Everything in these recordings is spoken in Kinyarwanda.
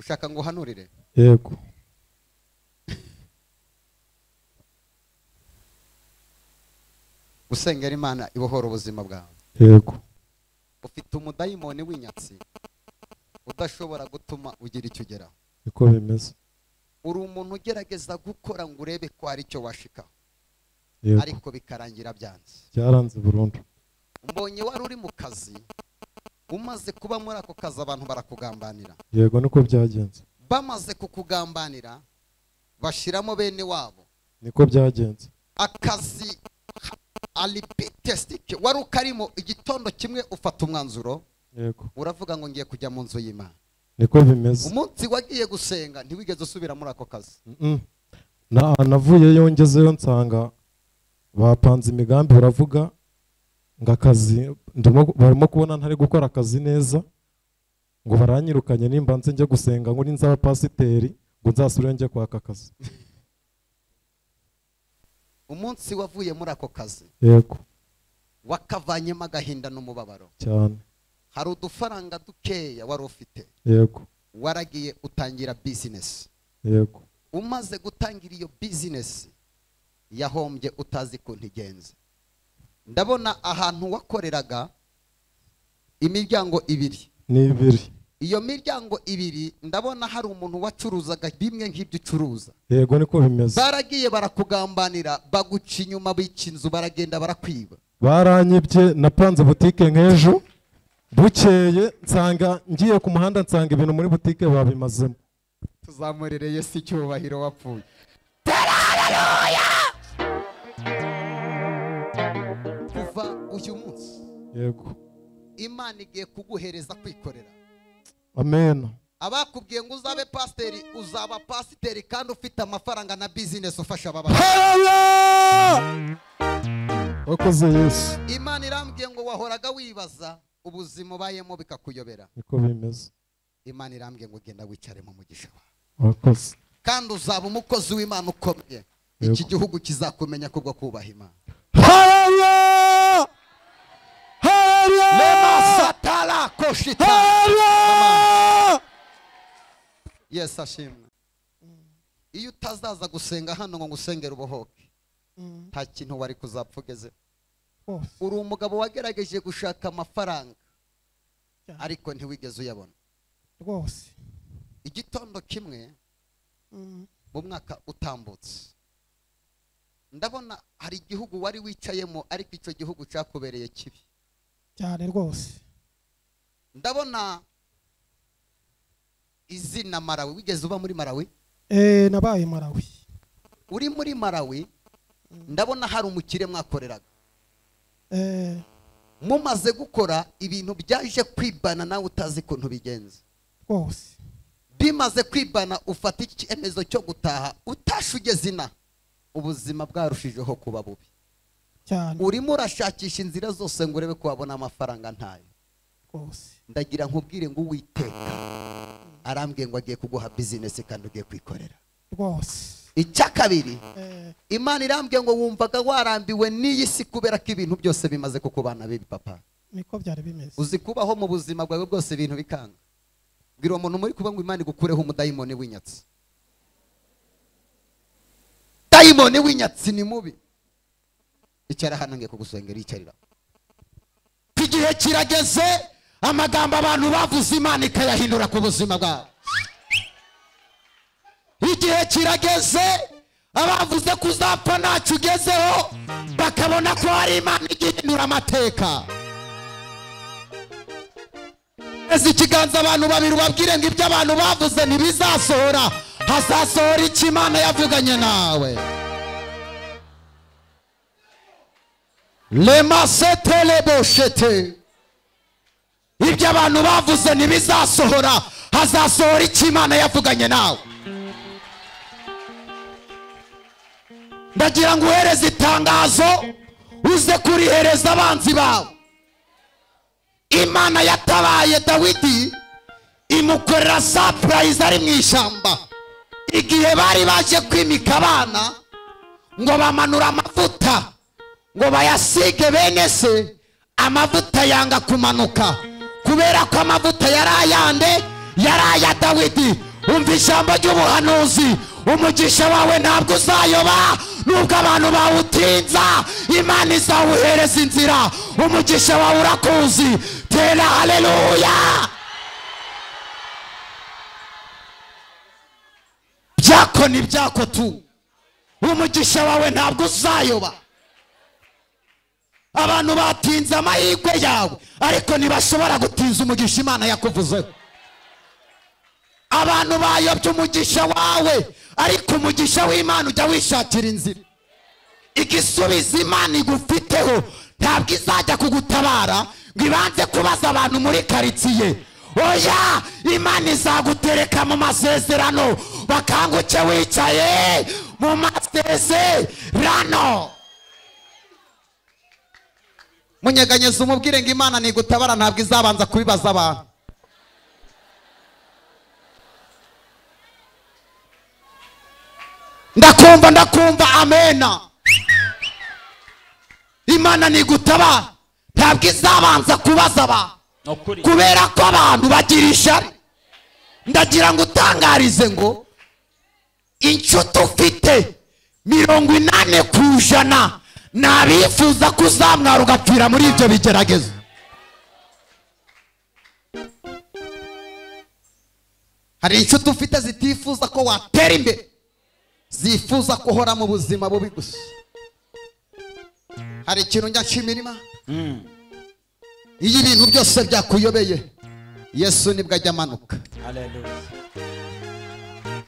ushaka ngo hanurire yego gusengera Imana ibohora ubuzima bwawe yego ufite umudayimoni w'inyatsi udashobora gutuma ugira icyo ugeraho niko bimeze uri umuntu ugerageza gukora ngo urebe ko hari icyo washikaho ariko bikarangira byanze byaranze burundu mbonye wari uri mu kazi umaze kuba muri ako kazi abantu barakugambanira yego niko byagenze bamaze kukugambanira bashiramo bene wabo niko byagenze akazi alipitestike wari ukarimo igitondo kimwe ufata umwanzuro yego uravuga ngo ngiye kujya mu nzu y'Imana niko bimeze umunsi wagiye gusenga ntiwigeze usubira muri ako kazi navuyeyo ngezeyo nsanga bapanze imigambi baravuga ngo akazi barimo kubona ntari gukora akazi neza ngo baranyirukanye nimba nze njye gusenga ngo ninzaba pasiteri ngo nzasubire njye kwaka akazi umunsi wavuye muri ako kazi yego wakavanyemo agahinda n'umubabaro cyane hari udufaranga dukeya wari ufite yego waragiye utangira business yego umaze gutangira iyo business yahombye utazi ko ntigenze ndabona ahantu wakoreraga imiryango ibiri ni ibiri iyo miryango ibiri ndabona hari umuntu wacuruzaga bimwe nk'ibyo ucuruza yego niko bimeze baragiye barakugambanira baguca inyuma bica inzu baragenda barakwiba baranyibye napanze butike nk'ejo bukeye nsanga ngiye ku muhanda nsanga ibintu muri butike babimazemo tuzamurire Yesu icyubahiro wapfuye kuva uyu munsi yego Imana igiye kuguhereza kwikorera amen abakubwiye ngo uzabe pasiteri uzaba pasiteri kandi ufite amafaranga na business ufasha ababa wakoze Yesu Imana irambwiye ngo wahoraga wibaza ubuzima ubayemo bikakuyobera niko bimeze Imana irambwiye ngo genda wicare mu mugisha wakoze kandi uzaba umukozi w'Imana ukomeye iki gihugu kizakumenya kubwo kubaha Imana haleluya lema satala koshita Yes ashimwe iyo utazaza gusenga hano ngo ngusengere ubohoke nta kintu wari kuzapfugeze uri umugabo wagerageje gushaka amafaranga ariko ntiwigeze uyabona rwose igitondo kimwe mu mwaka utambutse ndabona hari igihugu wari wicayemo ariko icyo gihugu cyakubereye kibi cyane rwose ndabona izina Malawi wigeze uba muri Malawi nabaye Malawi uri muri Malawi ndabona hari umukire mwakoreraga mumaze gukora ibintu byaje kwibana nawe utazi ukuntu bigenze rwose bimaze kwibana ufata icyemezo cyo gutaha utashugeze ina ubuzima bwarushijeho kuba bubi cyane urimo urashakisha inzira zose ngo urebe ko wabona amafaranga ntayo rwose ndagira nkubwire ngo Uwiteka arambwiye ngo agiye kuguha business kandi ugiye kwikorera rwose icya kabiri Imana irambwiye ngo wumvaga warambiwe n'iyi si kubera ko ibintu byose bimaze kukubana bibi papa niko byari bimeze uzi kubaho mu buzima bwawe bwose ibintu bikanga bwira umuntu muri kuba ngo Imana igukureho umudayimoni w'inyatsi dayimoni w'inyatsi ni mubi icara hano ngiye kugusengera icarira igihe kirageze amagambo abantu bavuze Imana ikayahindura ku buzima bwawe igihe kirageze abavuze kuzapfa ntacyo ugezeho bakabona ko hari Imana igihindura amateka ezi ikiganza abantu babiri babwire ngo ibyo abantu bavuze ntibizasohora hazasohora icyo Imana yavuganye nawe lemasete boshete ibyo abantu bavuze ntibizasohora hazasohora icyo Imana yavuganye nawe ndagira ngo uhereze itangazo uze kurihereza abanzi bawe Imana yatabaye Dawidi imukorera surprise ari mu ishyamba igihe bari baje kwimika abana ngo bamanura amavuta ngo bayasige bene se amavuta yanga kumanuka kubera ko amavuta yari ayande yari aya Dawidi umva ijambo ry'ubuhanuzi umugisha wawe ntabwo uzayoba nubwo abantu bawutinza Imana izawuhereza inzira umugisha wawe urakuzi tera haleluya byako ni byako tu umugisha wawe ntabwo uzayoba abantu batinze amahirwe yawe ariko ntibashobora gutinza umugisha Imana yakuvuzeho abantu bayobye umugisha wawe ariko umugisha w'Imana ujya wishakira inzira igisubizo Imana igufiteho ntabwo izajya kugutabara ngo ibanze kubaza abantu muri karitsiye oya Imana izagutereka mu masezerano bakanguke wicaye mu masezerano munyeganyeza umubwire ngo Imana nigutabara ntabwo izabanza kubibaza abantu ndakumva amena Imana nigutabara ntabwo izabanza kubaza abantu kubera ko abantu bagira ishyari ndagira ngo utangarize ngo inshuti ufite 80% nabifuza kuzamwara ugapfira muri ibyo bigeragezo hari inshuti ufite zitifuza ko watera imbere zifuza kuhora mu buzima bubi gusa hari ikintu njya nshimira Imana iyo ibintu byose byakuyobeye Yesu nibwo ajya amanuka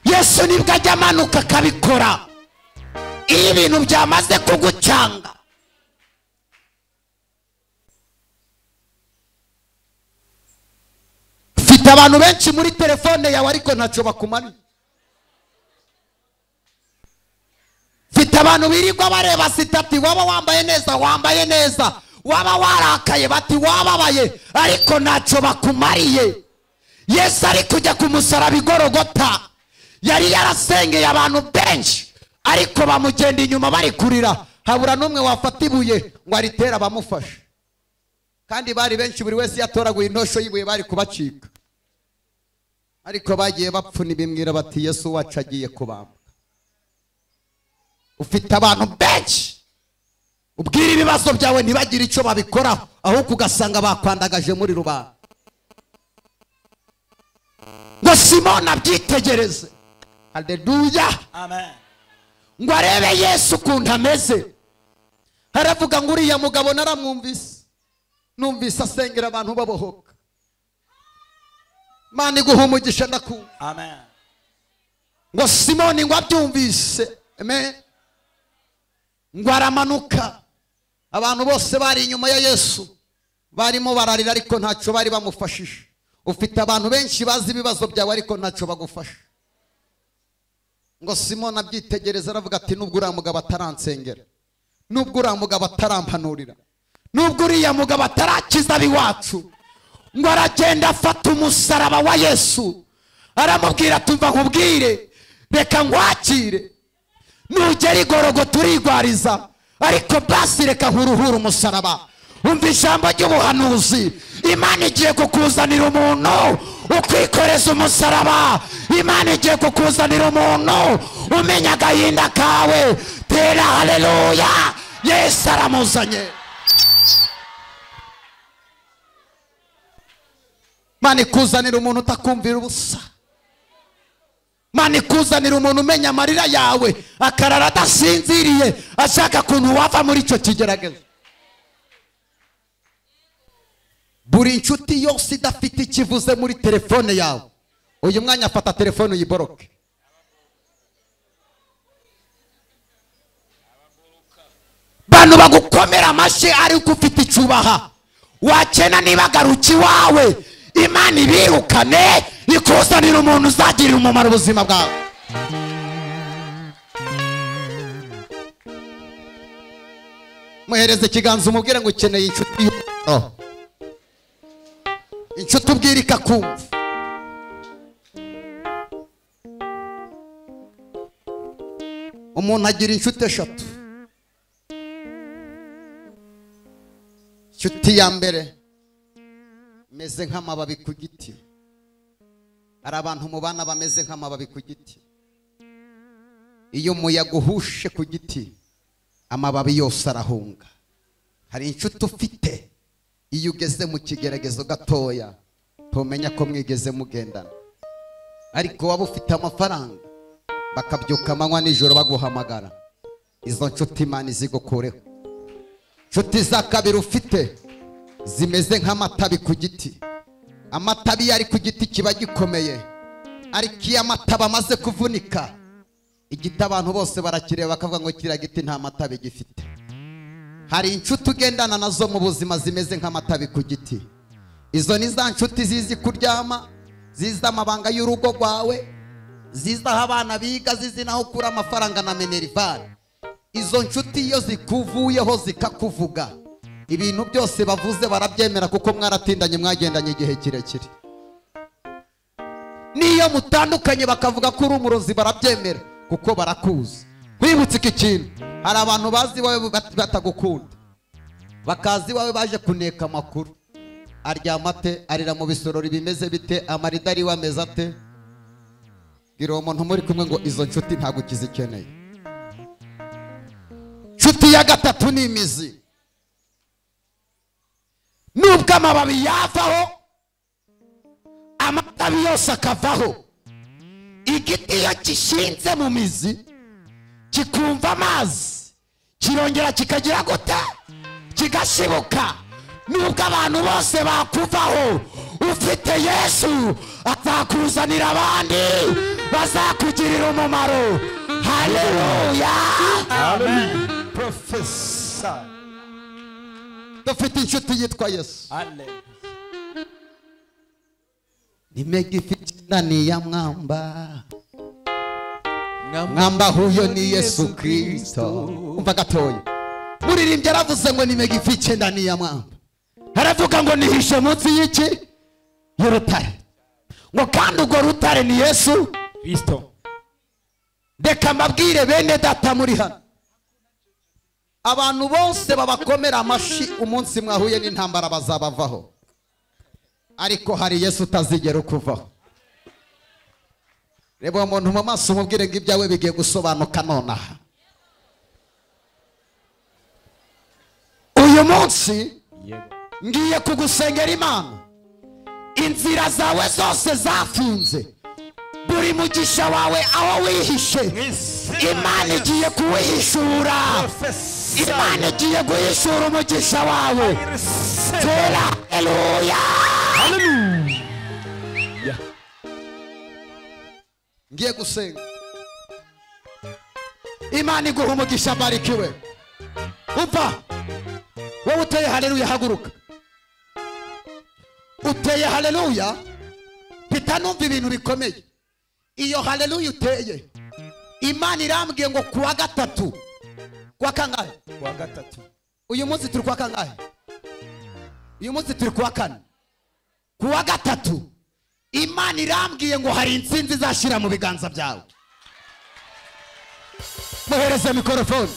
Yesu nibwo ajya amanuka akabikora iyo ibintu byamaze kugucanga ufite abantu benshi muri telefone yawe ariko ntacyo bakumariye ufite abantu birirwa bareba sitati waba wambaye neza waba warakaye bati wababaye ariko ntacyo bakumariye Yesu ari kujya ku musaraba igorogota yari yarasengeye abantu benshi ariko bamugenda inyuma bari kurira habura n'umwe wafata ibuye ngo aritere abamufasha kandi bari benshi buri wese yatoraguye intosho y'ibuye bari kubacika ariko bagiye bapfuna ibimwira bati Yesu wacu agiye kubamba ufite abantu benshi ubwira ibibazo byawe ntibagire icyo babikoraho ahubwo ugasanga bakwandagaje muri rubanda ngo Simoni abyitegereze haleluya amen ngo arebe Yesu ukuntu ameze haravuga ngo uriya mugabo numvise asengera abantu babohoka Imana iguha umugisha ndakumva amen ngo Simoni ngo abyumvise amen ngo aramanuka abantu bose bari inyuma ya Yesu barimo bararira ariko ntacyo bari bamufashije ufite abantu benshi bazi ibibazo byawe ariko ntacyo bagufasha ngo Simoni abyitegereza aravuga ati nubwo uriya mugabo ataransengera nubwo uriya mugabo atarampanurira nubwo uriya mugabo atarakiza abiwacu ngo aragenda afata umusaraba wa Yesu aramubwira tumva nkubwire reka nkwakire nugera igorogota turigwariza ariko basi reka nkuruhure umusaraba umva ijambo ry'ubuhanuzi Imana igiye kukuzanira umuntu ukwikoreza umusaraba Imana igiye kukuzanira umuntu umenya agahinda kawe tera haleluya Yesu aramuzanye Imana ikuzanira umuntu utakumvira ubusa Imana ikuzanira umuntu umenya amarira yawe akarara adasinziriye ashaka kuntu wava muri icyo kigeragezo buri inshuti yose idafite ikivuze muri telefone yawe uyu mwanya afata telefone uyiboroke bantu bagukomera amashyi ariko ufite icubaha wakena nibagaruki wawe Imana ibirukane ikuzanira umuntu uzagirira umumaro ubuzima bwawe muhereze ikiganza umubwire ngo ukeneye inshuti inshuti ubwira ikakumva umuntu agira inshuti eshatu inshuti ya mbere meze nk'amababi ku giti hari abantu mu bana bameze nk'amababi ku giti. Iyo umuyaga uhushe ku giti amababi yose arahunga. Hari inshuti ufite iyo ugeze mu kigeragezo gatoya tumenya ko mwigeze mugendana, ariko waba ufite amafaranga bakabyuka amanywa nijoro baguhamagara, izo nshuti Imana izigukureho. Nshuti za kabiri ufite zimeze nk'amatabi ku giti. Amatabi yari ku giti kiba gikomeye, ariko iyo amatabi amaze kuvunika igiti abantu bose barakireba bakavuga ngo kiriya giti nta matabi gifite. Hari inshuti ugendana nazo mu buzima zimeze nk'amatabi ku giti. Izo ni za nshuti zizi kuryama, zizi amabanga y'urugo rwawe, zizi aho abana biga, zizi naho ukura amafaranga na minerivare. Izo nshuti iyo zikuvuyeho zikakuvuga, ibintu byose bavuze barabyemera kuko mwaratindanye mwagendanye igihe kirekire. Niyo mutandukanye bakavuga ko uri umurozi barabyemera kuko barakuzi. Wibutse iki kintu, hari abantu bazi wawe batagukunda, bakazi wawe baje kuneka amakuru. Aryama ate, arira mu bisorori bimeze bite, amarida ari wameze ate. Gira uwo muntu muri kumwe ngo izo nshuti ntabwo ukizikeneye. Nshuti ya gatatu ni imizi. Nubwo amababi yavaho amatabi yose akavaho, igiti iyo gishinze mu mizi kikumva amazi kirongera kikagira gute, kigashibuka. Nubwo abantu bose bakuvaho, ufite Yesu azakuzanira abandi bazakugirira umumaro. Haleluya, amen. Professor dufite inshuti yitwa Yesu. Nimegifite ndani ya mwamba, mwamba huyo ni Yesu Kristo. Umva gatoya, muririmbye aravuze ngo nimegifite ndani ya mwamba, aravuga ngo nihishe munsi y'iki, y'urutare. Ngo kandi urwo rutare ni Yesu Kristo. Reka mbabwire bene data muri hano, abantu bose babakomera amashi umunsi mwahuye n'intambara bazabavaho, ariko hari Yesu utazigera ukuvaho. Reba umuntu mu maso umubwire ngo ibyawe bigiye gusobanuka nonaha. Uyu munsi ngiye kugusengera Imana, inzira zawe zose zafunze, buri mugisha wawe aho wihishe Imana igiye kuwihishura. Imana igiye guhishura umugisha wawe. Haleluya, haleluya. Ngiye gusenga Imana iguha umugisha, barikiwe. Umva, wowe uteye haleluya haguruka. Uteye haleluya mpita numva ibintu bikomeye. Iyo haleluya uteye, Imana irambwiye ngo kuwa gatatu, kuwa kangahe? Kuwa gatatu. Uyu munsi turi kuwa kangahe? Uyu munsi turi kuwa kane. Kuwa gatatu Imana irambwiye ngo hari intsinzi izashira mu biganza byawe. Muhereze mikrofone.